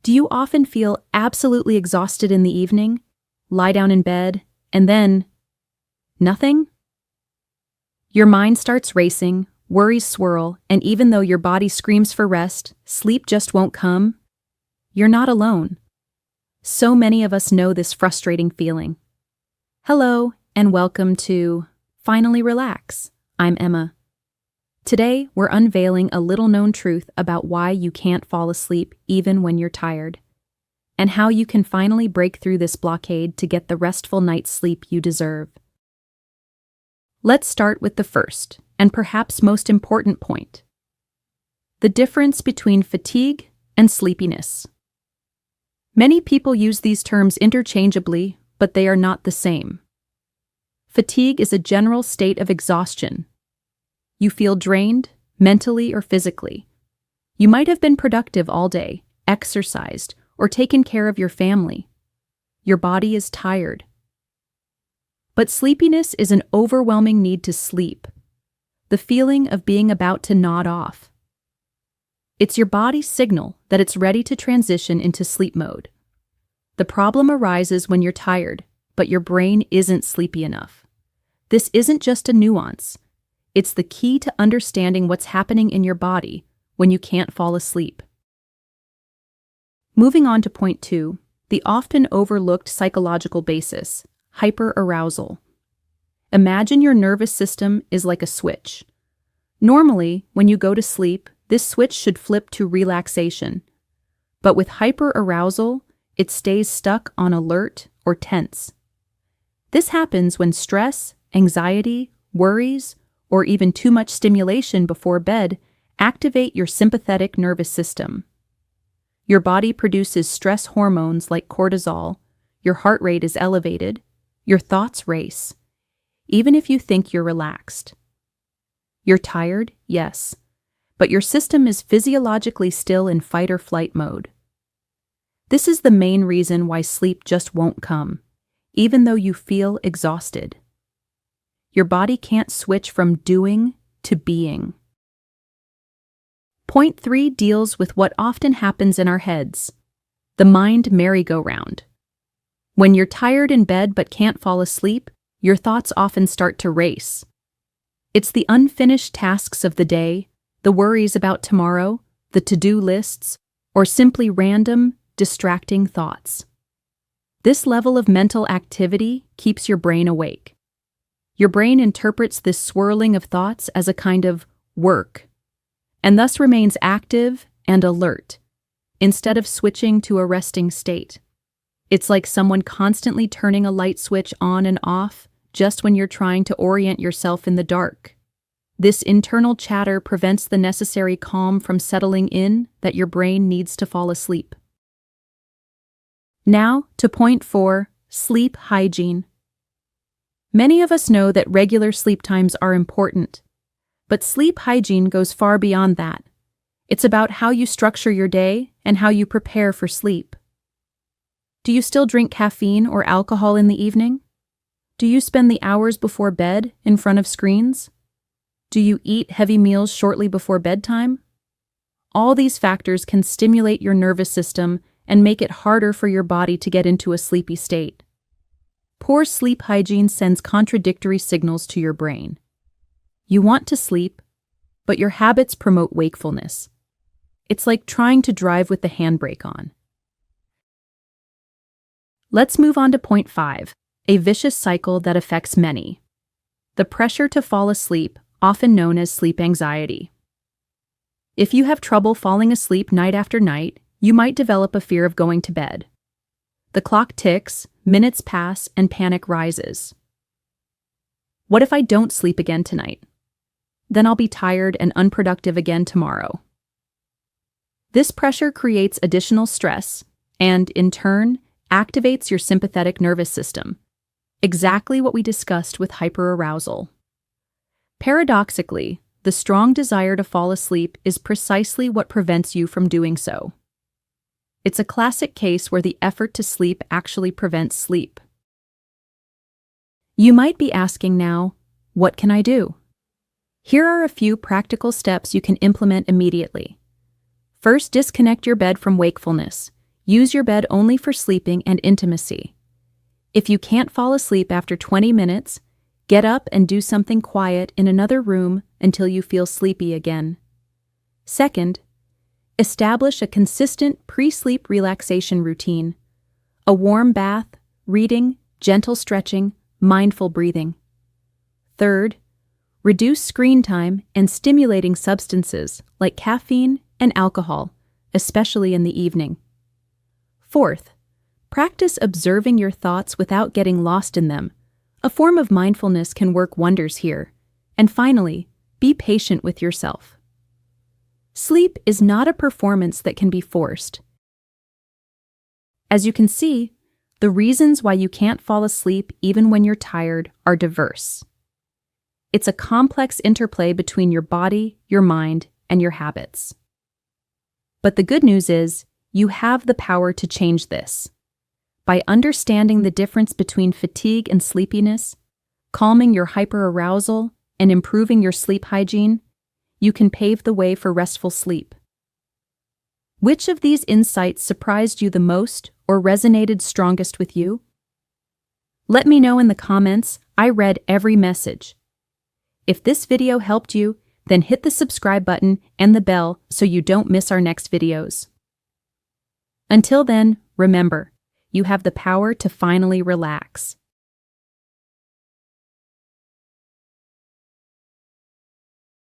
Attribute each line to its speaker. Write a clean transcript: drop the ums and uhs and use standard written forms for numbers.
Speaker 1: Do you often feel absolutely exhausted in the evening, lie down in bed, and then nothing? Your mind starts racing, worries swirl, and even though your body screams for rest, sleep just won't come? You're not alone. So many of us know this frustrating feeling. Hello, and welcome to Finally Relax. I'm Emma. Today, we're unveiling a little-known truth about why you can't fall asleep even when you're tired, and how you can finally break through this blockade to get the restful night's sleep you deserve. Let's start with the first, and perhaps most important point: the difference between fatigue and sleepiness. Many people use these terms interchangeably, but they are not the same. Fatigue is a general state of exhaustion. You feel drained, mentally or physically. You might have been productive all day, exercised, or taken care of your family. Your body is tired. But sleepiness is an overwhelming need to sleep, the feeling of being about to nod off. It's your body's signal that it's ready to transition into sleep mode. The problem arises when you're tired, but your brain isn't sleepy enough. This isn't just a nuance. It's the key to understanding what's happening in your body when you can't fall asleep. Moving on to point 2, the often overlooked psychological basis, hyperarousal. Imagine your nervous system is like a switch. Normally, when you go to sleep, this switch should flip to relaxation. But with hyperarousal, it stays stuck on alert or tense. This happens when stress, anxiety, worries, or even too much stimulation before bed activate your sympathetic nervous system. Your body produces stress hormones like cortisol, your heart rate is elevated, your thoughts race, even if you think you're relaxed. You're tired, yes, but your system is physiologically still in fight or flight mode. This is the main reason why sleep just won't come, even though you feel exhausted. Your body can't switch from doing to being. Point 3 deals with what often happens in our heads, the mind merry-go-round. When you're tired in bed but can't fall asleep, your thoughts often start to race. It's the unfinished tasks of the day, the worries about tomorrow, the to-do lists, or simply random, distracting thoughts. This level of mental activity keeps your brain awake. Your brain interprets this swirling of thoughts as a kind of work, and thus remains active and alert, instead of switching to a resting state. It's like someone constantly turning a light switch on and off just when you're trying to orient yourself in the dark. This internal chatter prevents the necessary calm from settling in that your brain needs to fall asleep. Now to point 4, sleep hygiene. Many of us know that regular sleep times are important, but sleep hygiene goes far beyond that. It's about how you structure your day and how you prepare for sleep. Do you still drink caffeine or alcohol in the evening? Do you spend the hours before bed in front of screens? Do you eat heavy meals shortly before bedtime? All these factors can stimulate your nervous system and make it harder for your body to get into a sleepy state. Poor sleep hygiene sends contradictory signals to your brain. You want to sleep, but your habits promote wakefulness. It's like trying to drive with the handbrake on. Let's move on to point 5, a vicious cycle that affects many. The pressure to fall asleep, often known as sleep anxiety. If you have trouble falling asleep night after night, you might develop a fear of going to bed. The clock ticks, minutes pass, and panic rises. What if I don't sleep again tonight? Then I'll be tired and unproductive again tomorrow. This pressure creates additional stress and, in turn, activates your sympathetic nervous system, exactly what we discussed with hyperarousal. Paradoxically, the strong desire to fall asleep is precisely what prevents you from doing so. It's a classic case where the effort to sleep actually prevents sleep. You might be asking now, what can I do? Here are a few practical steps you can implement immediately. First, disconnect your bed from wakefulness. Use your bed only for sleeping and intimacy. If you can't fall asleep after 20 minutes, get up and do something quiet in another room until you feel sleepy again. Second, establish a consistent pre-sleep relaxation routine. A warm bath, reading, gentle stretching, mindful breathing. Third, reduce screen time and stimulating substances like caffeine and alcohol, especially in the evening. Fourth, practice observing your thoughts without getting lost in them. A form of mindfulness can work wonders here. And finally, be patient with yourself. Sleep is not a performance that can be forced. As you can see, the reasons why you can't fall asleep even when you're tired are diverse. It's a complex interplay between your body, your mind, and your habits. But the good news is, you have the power to change this. By understanding the difference between fatigue and sleepiness, calming your hyperarousal, and improving your sleep hygiene, you can pave the way for restful sleep. Which of these insights surprised you the most or resonated strongest with you? Let me know in the comments. I read every message. If this video helped you, then hit the subscribe button and the bell so you don't miss our next videos. Until then, remember, you have the power to finally relax.